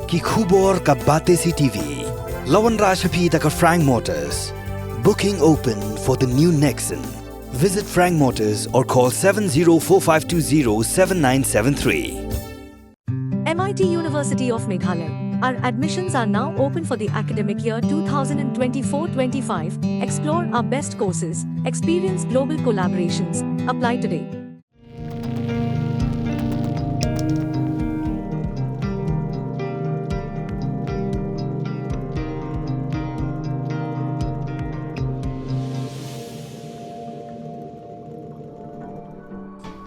ki khubor ka bate CTV. Lawan Rashaphi taka Frank Motors. Booking open for the new Nexon. Visit Frank Motors or call 7045207973. MIT University of Meghalaya. Our admissions are now open for the academic year 2024-25. Explore our best courses, experience global collaborations. Apply today.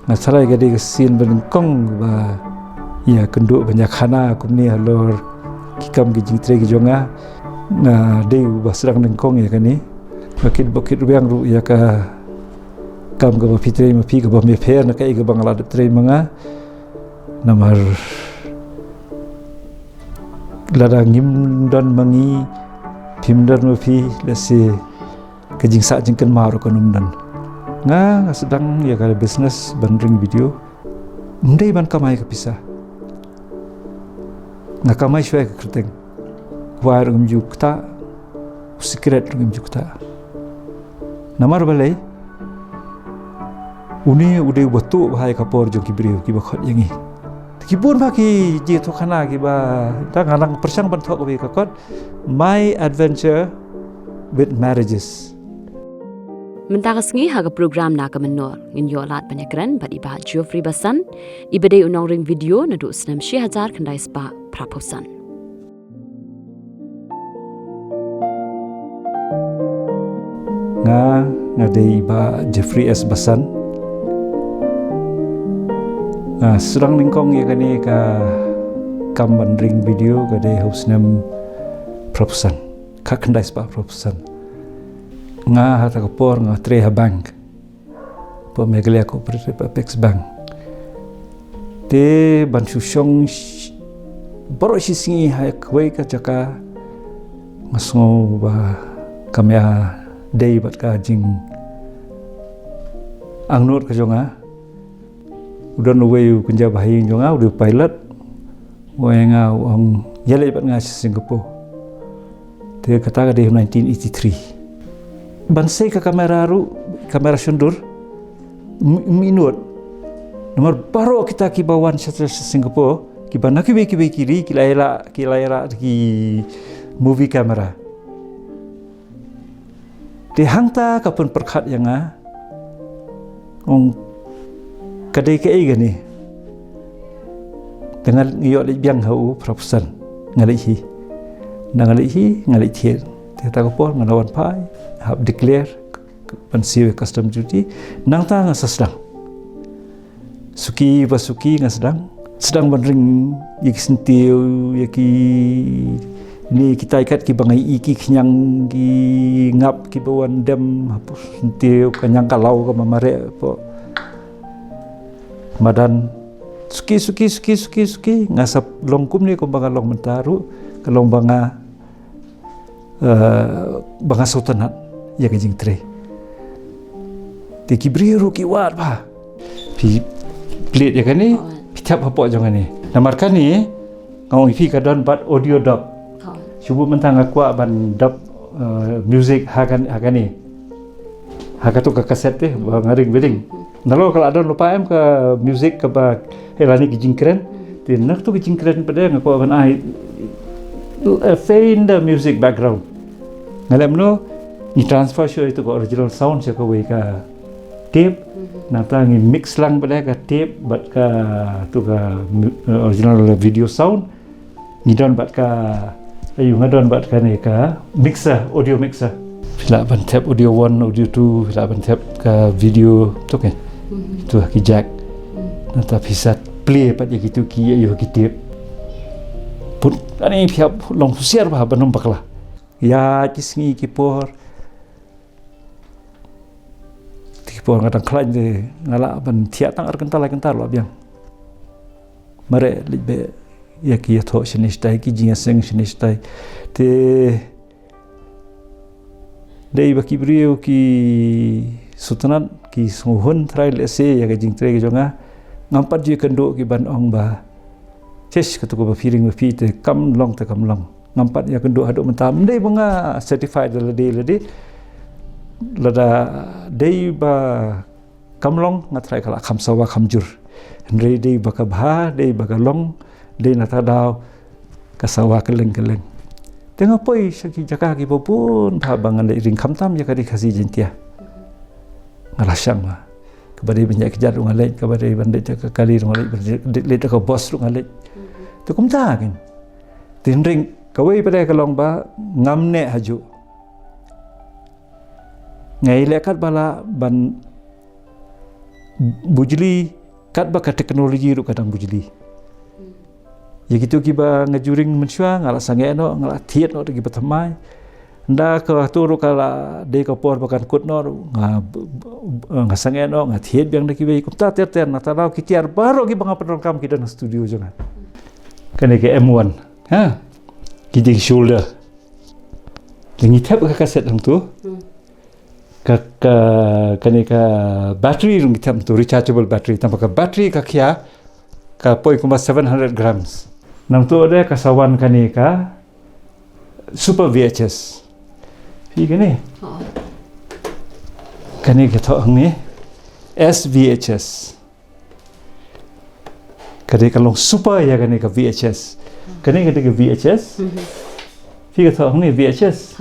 Masalah gadi kesin benengkong ba ya kenduk banyak khana kumni halor kikam gijing tre gijonga na deu ba sedang nengkong ya kani makin bokit ruang ru ya ka kam ga ba fitre ma pi ga ba me pher na kai ga bangala de tre manga namar lada ngim dan mangi pimdan ma pi lesi kejing sa jingken maru kanum dan nga sedang ya kada business bandring video ndai ban kamai kepisah na kamai shwe ke kerteng war ngum jukta secret ngum jukta namar balai uni ude batu bahai kapor jong kibriu ki bakhot yangi kibun ba ki je to khana ki ba ta ngarang persang ban thok be kakot my adventure with marriages. Mentagasngi haga program na kamenor ngin yolat banyakran bat iba Geoffrey Basan ibade unong ring video na du snam 6000 kandai spa praposan. Nga dei iba Geoffrey S Basan serang lingkong ya kani ka kam ring video ka dei hosnam praposan ka kandai spa praposan nga hata kapor nga Treha Bank po Meghalaya Cooperative Apex Bank te ban susyong baro singi hay kwai ka jaka masngo ba kamya day bat ka jing angnur ka jonga udon wayu kunja bahi jonga udah pilot wenga ang yale bat nga Singapore te kata ka day 1983 bansai ka kamera kamera sundur minut nomor baru kita kibawan satu Singapore kibana kibe kiri kilaira ki movie kamera di hangta kapun perkhat yang ong kadai ke gani dengan ngiyok biang hau prapusan ngalihi thiet kita kapor ngalawan pai hab declare pensiwe custom duty nang ta nga sedang suki nga sedang bandring yaki sentiu yaki ni kita ikat ki bangai iki kenyang ki ngap ki bawan dem hapus sentiu kenyang kalau ka mamare po madan suki ngasap longkum ni ko banga long mentaru kalong banga sultanat ya kejing tre te kibriru ki wat ba pi plate ya kani pitap apa jangan ni namarkan ni ngau ifi kadon bat audio dub cuba mentang aku ban dub music hakan ni hakatu ka kaset teh ngaring wedding nalo kalau ada lupa em ke music ke ba helani kejing keren te nak tu kejing keren pada ngaku ban ai faint the music background ngalam no ni transfer show itu ke original sound saya kau ka tape nata ngi mix lang pada ka tape bat ka tu ka original video sound ni don bat ka ayu ngadon bat ka ni ka mixer audio mixer bila ban tape audio 1 audio 2 bila ban tape ka video tu kan tu ki jack nata bisa play pat ya gitu ki ayu ki tape pun ani pihak long siar bah banom bakla ya kisngi kipor kipor kadang klain je ngala ban tiak tang kental lo biang mare libe ya ki tho sinistai ki jinga seng sinistai te dei baki brio ki sultanat ki sunghun trai lese ya ka jing tre ki jonga ngampat je kendo ki ban ong ba Cesh ketuk berpiring te kam long ngampat ya kenduk haduk mentam dei bunga certified lade lada dei ba kamlong ngatrai kala kham sawa khamjur ndrei dei baka bha dei baka long dei nata daw kasawa keleng tengah poi saki jaka ki popun pha bangan dei ring khamtam ya kari khasi jentia ngalasang ma kabade banyak kejar ngalai kabade bandai jaka kali ngalai le ka bos ngalai tu kumta kan tinring kawai pada kalong ba ngamne haju ngai lekat bala ban bujli kat ba ka teknologi ru kadang bujli ya gitu kiba ngajuring mensyua ngala sange no ngala thiet no gi batamai nda ka turu kala de ka por bakan kut no nga sange no nga thiet biang de kibe kumta ter na tarau ki tiar baro gi banga kam ki dan studio jangan kene ke M1 ha ki shoulder lingi tap ka kaset hang tu ka kene ka battery rung tam tu rechargeable battery tanpa ka battery ka kia ka poi kuma 700 grams nang tu ada kasawan kene ka super VHS hi kene kene ka tho ni SVHS kene ka long super ya kene ka VHS kene ka VHS hi ka tho ni VHS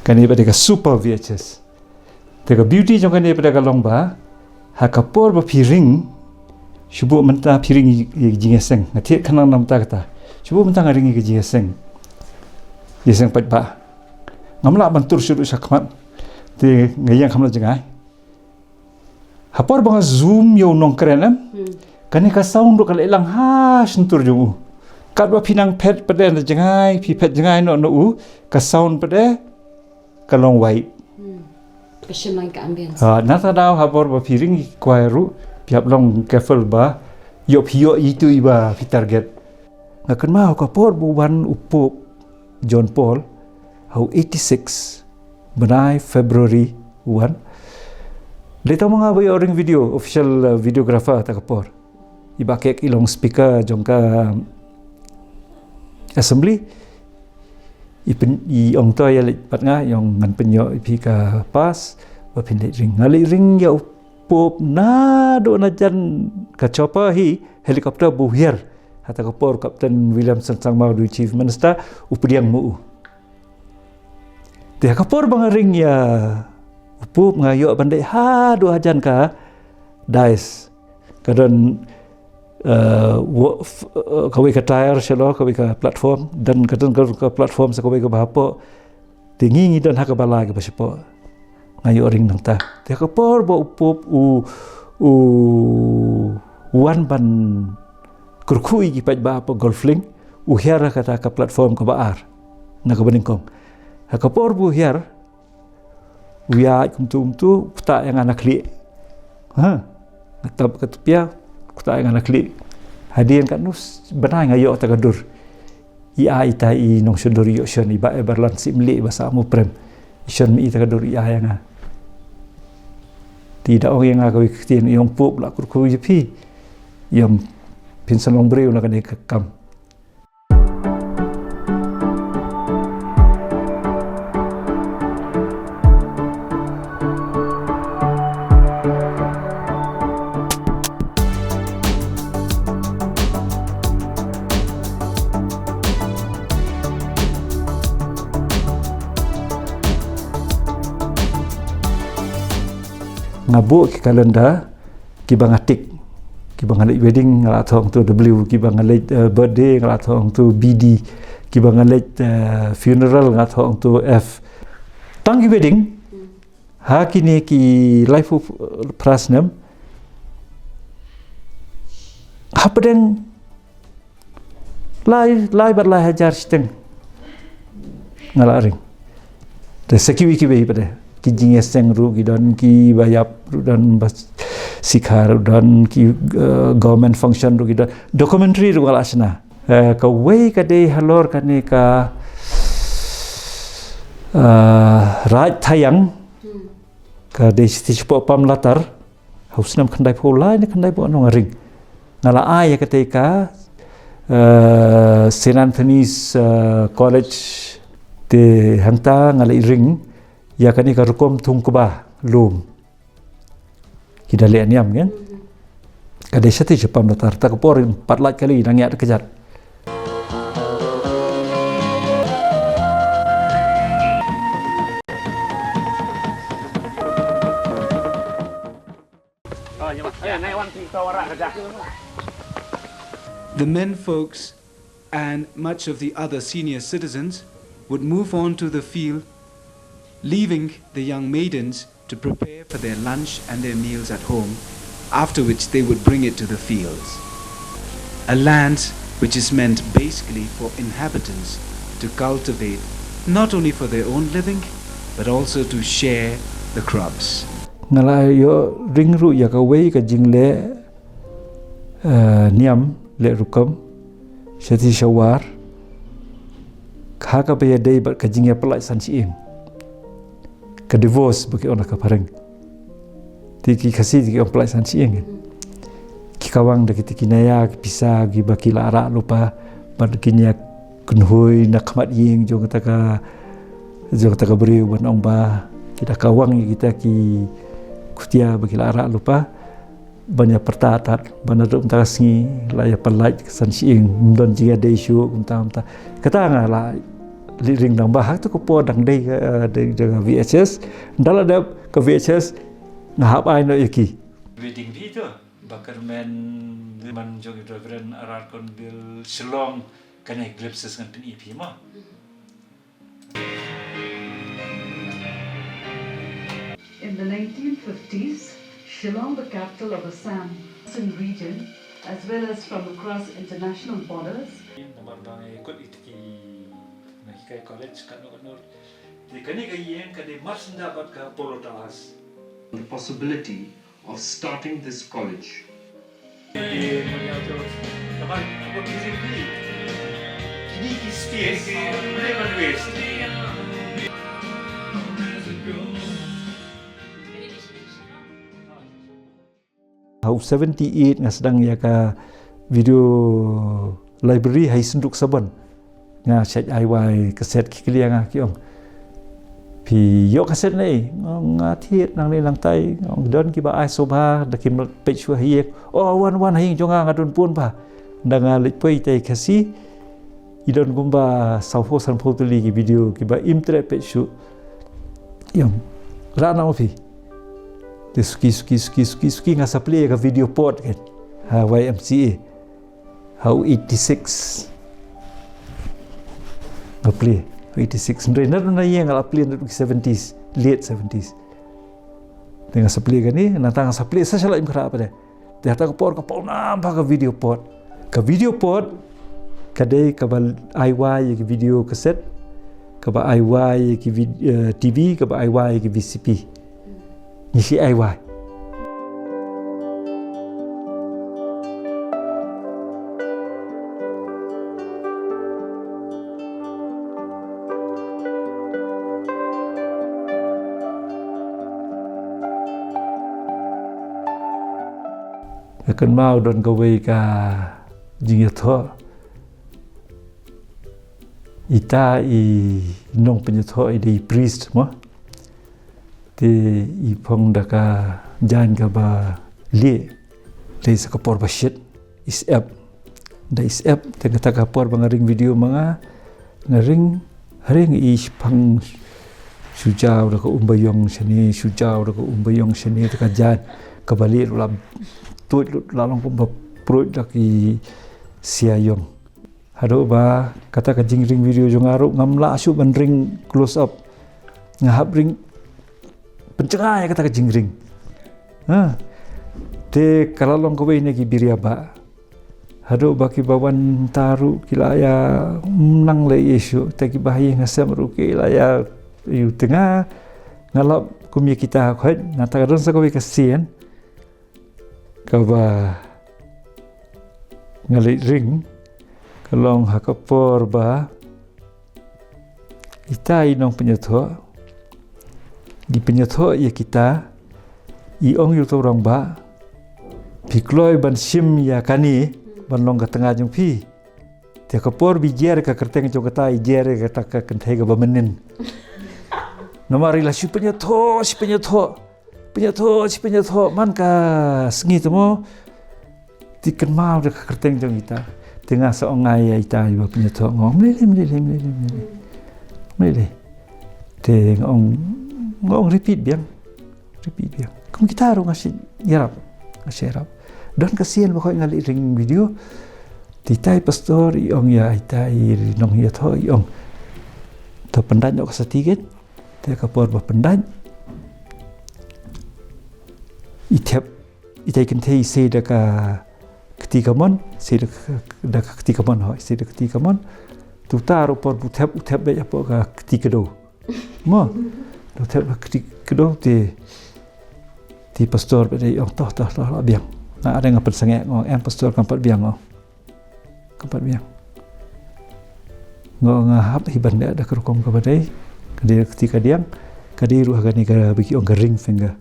kani pada ka super VHS te ka beauty jong kani pada ka long ba ha ka por ba piring shubu menta piring jingeseng ngati kanang nam ta kata shubu menta ngaring ki jingeseng pat ba ngamla bantur syuru sakmat te ngayang khamla jangai ha por ba zoom yo nong krenam kani ka sound ro kala elang ha sentur ju kat ba pinang pet pada jangai pi pet jangai no u ka sound pada kalong white Passion like ambience. Nata daw habor ba piring kwairu piap long careful ba yo pio itu iba pi target ngakan mau ka por buwan upo John Paul how 86 benai February 1 leta mga ba yoring video official videographer ta kapor iba kek ilong speaker jongka assembly i ong to ya pat nga yong ngan penyo pi ka pas ba pin ngali ring ya pop na do na jan ka chopa hi helikopter buhier hata ka por Captain Williamson sang mau du chief minister upiang mu te ka por bang ring ya pop ngayo bandai ha do ajan ka dais kadon kawai ka tire shalo kawai ka platform dan kadang ka platform sa kawai ka bahapo tingi dan haka bala ka basipo ngayo ring nang ta te ka por bo upop wan ban kurkui ki paj ba golfling hiara kata ka platform ka baar na ka beningkong haka por bu hiar wiya kumtu ta yang anak li ha tab ka tupia kuta yang anak klik hadian kat nus benai ngayo tagadur ia itai nong syudur yo syon iba berlan simli bahasa mu prem syon mi tagadur ia yang tidak orang yang aku ikutin yang pup lah kurku jepi yang pinsan long breu nak kena kekam ngabuk ki kalenda ki bangatik ki bangalit wedding ngala thong tu W ki bangalit birthday ngala thong tu BD ki bangalit funeral ngala thong tu F tang ki wedding ha kini ki life of prasnam hapden lai bat lai hajar steng ngala ring de sekiwi ki be pada ki jingeseng ru ki dan ki bayap ru dan sikhar dan ki government function ru ki dan documentary ru ala asna ka wei ka de halor ka ne ka raj thayang ka de sti po pam latar hausnam khandai pho lai ne khandai po no ring ngala ai ketika St. Anthony's College te hanta ngala ring ya kani karukom tungkuba lum kita lihat niam kan kada sati Jepang datar tak por 4 kali nangiat kejar. The men folks and much of the other senior citizens would move on to the field, leaving the young maidens to prepare for their lunch and their meals at home, after which they would bring it to the fields. A land which is meant basically for inhabitants to cultivate, not only for their own living, but also to share the crops. Ngala yo ring ru ya ka wei ka jingle niam le rukam shati shawar kha ka be dei ba ka jingya pelai san chiing ka divorce bagi ona ka pareng tiki kasi tiki on pelai san chiing ki kawang da ki naya ki pisa gi baki lara lupa bad kinya kunhui na khamat ying jong ta ka beri ban ong ba kita kawang kita ki kutia bagi lara lupa banyak pertatat banyak umtasngi laya pelai san siing don jia dei shu umta kata ngala ring dang bahak tu ko po dang dei dengan VHS dala ada ke VHS ngahap ai no yaki wedding video bakar men man jog reverend arar kon bil selong kana glimpses kan pen EP ma. In the 1950s, Shillong, the capital of Assam region, as well as from across international borders. The possibility of starting this college. Hau 78 nga sedang ya ka video library hai senduk saban nga set IY kaset kiklia nga kiong pi yo kaset nei nga thiet nang le lang tai ngong don ki ba ai soba da kim pe chu hiek wan hai jonga nga don pun ba da nga le poi tai kasi idon gumba sauho san photoli ki video ki ba imtre pe chu yong rana ofi Suki nga supply ka video port kan ha YMCA how 86 apply 86 ndre na yang apply na 70s late 70s dengan supply kan ni natang supply sa sala im khara pada dia ta port ka pol nampak ka video port kadai ka bal IY ki video cassette ka ba IY ki TV ka ba IY ki VCP Nisi IY. Akan mau don kawai ka jingyato ita i nong penyato i di priest mo te i pong daka jan ka ba le sa kapor ba shit is up te kata kapor ba ring video mga ngaring haring i pang sujau daka umbayong sini daka jan ka bali ulam tuit lalong pun ba proit daki siayong hado ba kata ka jing ring video jong aru ngamla asu ban ring close up ngahap ring pencengah kata ke jingring. Te kalau long kau ini kibiria ba, hado baki bawan taru kilaya menang le Yesu, te kibahi ngasam ruki kilaya yu tengah ngalap kumia kita kau, nata kadon sa kau kasian, kau ba ngalit ring, kalau hakapor ba, ita inong penyetua. Di penyetua ya kita iong yu orang ba Pikloi ban sim ya kani ban long ka tengah jong pi. Dia kapor bi jer ka kerteng jong kata jer ka tak ka kentai ka bamenin. Nomor relasi penyetho man ka sengi temo tiken mau de kerteng jong ita. Tengah seongai ya ita iba penyetho ngom mele. Te ngong repeat biang. Kum kita ro ngasih yarap. Dan kasihan bakal ngali ring video titai pastor iong ya itai nong ya tho iong to pendan ok satiget te kapor ba pendan itai kentei se da ka ketika mon se da ka ketika mon ho se da ketika mon tu taru por utep be apa ka ketika do mo do tep ketika do ti pastor be iong toh biang nah ada yang persengek ngong pastor kampat biang ngong ngahap hiban dia ada kerukong kabadai kadai ketika diang kadai ruah gani ka bagi ong ring finger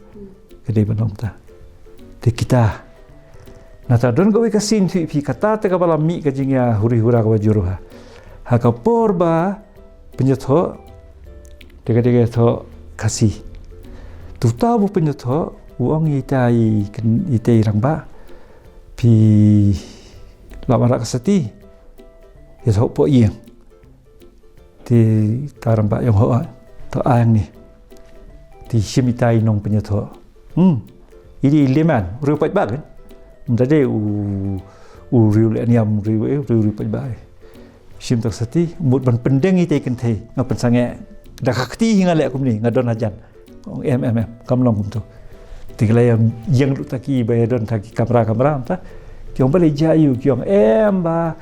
kadai banong ta te kita na ta don go ka sin pi kata te ka bala mi ka jingya huri hura ka juruha ha ka porba penyetho te kadai tho kasih tu tahu penyetho uang itai rangba pi lawara kasati ya sok po iya ti taramba yang ho to ang ni ti simitai nong penyetho ini leman ru pat ba kan mdade u riu le niam riu pat ba sim tak sati mut ban pendeng itai kan thei ngapan sange dakakti hinga le kum ni ngadon hajan kamlong kum tu tiga yang lu taki bayadon taki kamera ta kiong balik jayu kiong ba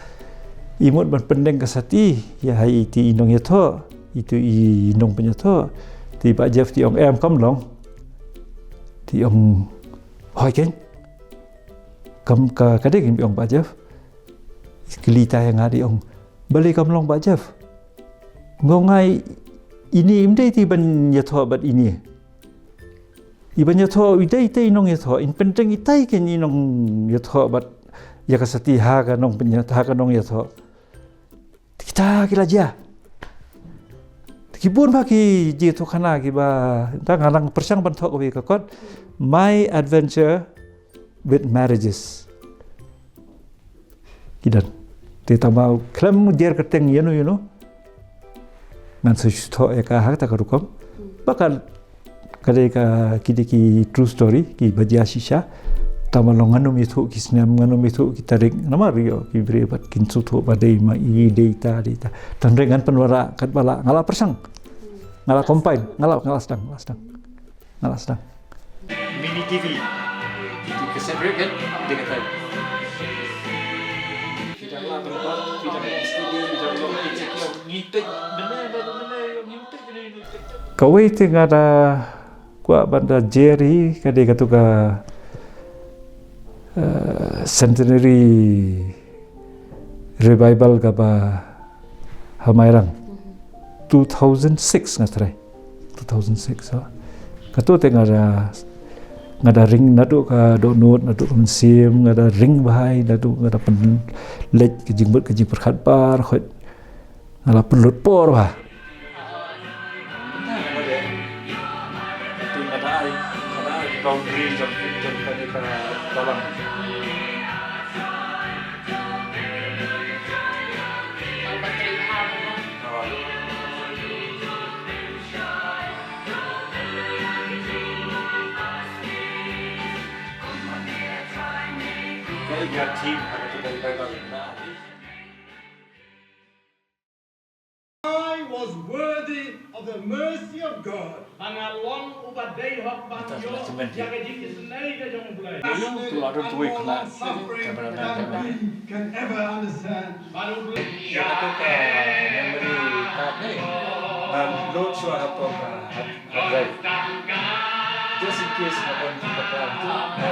imut ban pendeng kasati ya hai ti inong yatho itu inong penyatho ti ba jef ti ong kamlong ti ong hoi ken kam ka kadek ong ba jef kelita yang ada ong balik kamlong ba jef ngongai ini imdai ti ban yatho bat ini iban yatho idai inong yatho in pendeng itai ken inong yatho bat ya kasati ha ka nong penyatho ha ka nong yatho kita kilaja kibun ba ki ji to khana ki ba ta ngarang persang ban tho ko ka kot my adventure with marriages kidan te tamau klam jer keteng you know man so tho ka ha ta ka rukom bakal kadai ka ki true story ki bajia shisha tamalong nganu mithu kisnam nganu mithu kitarik nama rio ki brebat kinsu tho badai ma I data tanrengan penwara kat bala ngala persang ngala combine ngala sedang mini TV itu keset kan dengan tai tidak lah berubah tidak studio tidak ngitek benar kawai tengah ada kuat banda Jerry kadai katuka centenary revival kaba hamairang 2006 ngatrai 2006 katu tengah ada ring nadu ka donut nadu sim ada ring bahai nadu ada pen lej kejing perkhat par khot ngala pelut por wah boundary jam ka dalam your team I was worthy of the mercy of God. Pangalong ubadai hok banyo jaga jiki senai ke jong bulai. Suffering that we can ever understand. Ya tu ka memory card ni. Load suara apa hard drive. Just in case apa kita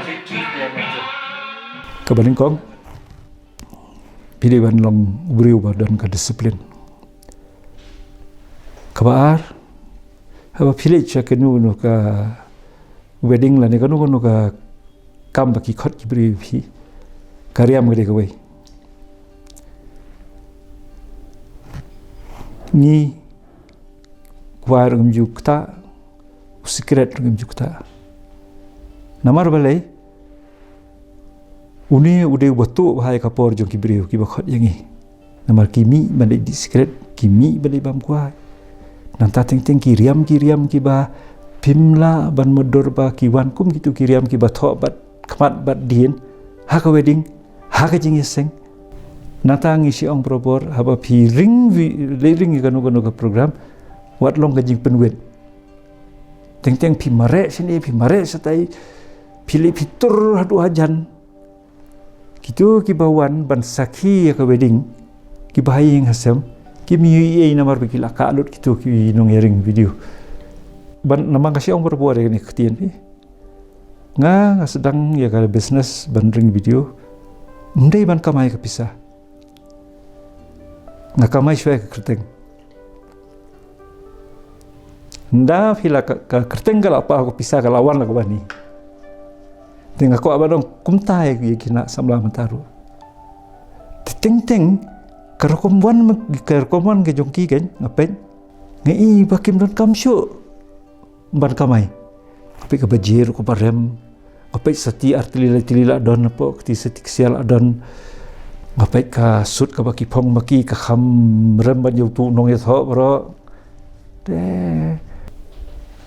retrieve dia macam. Kebalingkong pilih ban long beriubah dan ke disiplin. Kabar apa pilih cakap nu ka wedding lah ni kan nu ka kam baki khot ki bri phi karyam gede ko wei ni war jukta secret jukta namar balai uni ude batu bahai kapor jong ki bri ki bakhot yangi namar kimi bandai di secret kimi bandai bam kuai nanta ting kiriam ki ba pimla ban modor ba ki wan kum gitu kiriam ki ba tho bat khamat bat dien ha ka wedding ha ka jing seng nanta ngi si ong probor haba phi ring ganu ka program wat long ka jing penwet ting pi mare sini pi mare satai pilih fitur hadu hajan gitu ki bawan ban sakhi ka wedding ki bahaying hasam ki mi ei namar bikil ka alut gitu ki nong ring video ban namang kasi ong berbuat ni ketien pi nga sedang ya ka business ban ring video ndai ban kamai ka pisah nga kamai shwe ka kerteng nda pila ka kerteng kala apa aku pisah ka lawan la ka bani tengah ko abadong kumtai ki kina samla mataru ting kerkomwan ke jongki kan ngapain ngai bakim don kamsyo ban kamai tapi ke bajir ko parem ngapain sati artilila don apa kti setik sial adon ngapain ka sut ka baki phong maki ka kham rem ban yu tu nong ya tho bro de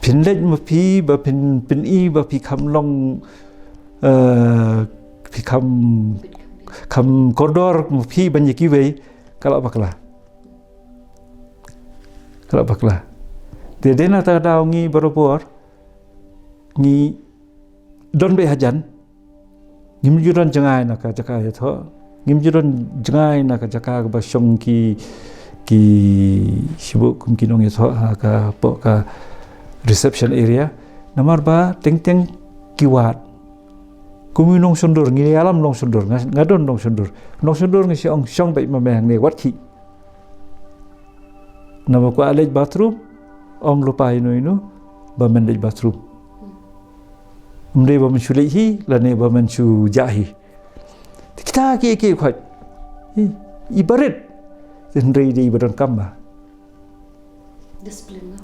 pinlet ma pi ba pin i ba pi kham long pi kham kodor ma pi ban yaki wei kalau bakla dede na ta daw ngi borobor ngi don be hajan ngim juron jangai na ka jaka ya tho ngim juron jangai na ka jaka ba shong ki shibu kum kinong ya tho ka po ka reception area namar ba teng kiwat kumi nong sundur ngi alam nong sundur ngadon nong sundur ngi siong bai mameng ne wat ki nama ko alej bathroom ong lupa inu ba mendej bathroom umde ba menchulei hi lane ba menchu jahi kita ki khot ibarat jendrei di badan kamba discipline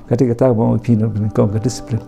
kata ba pin ko ka discipline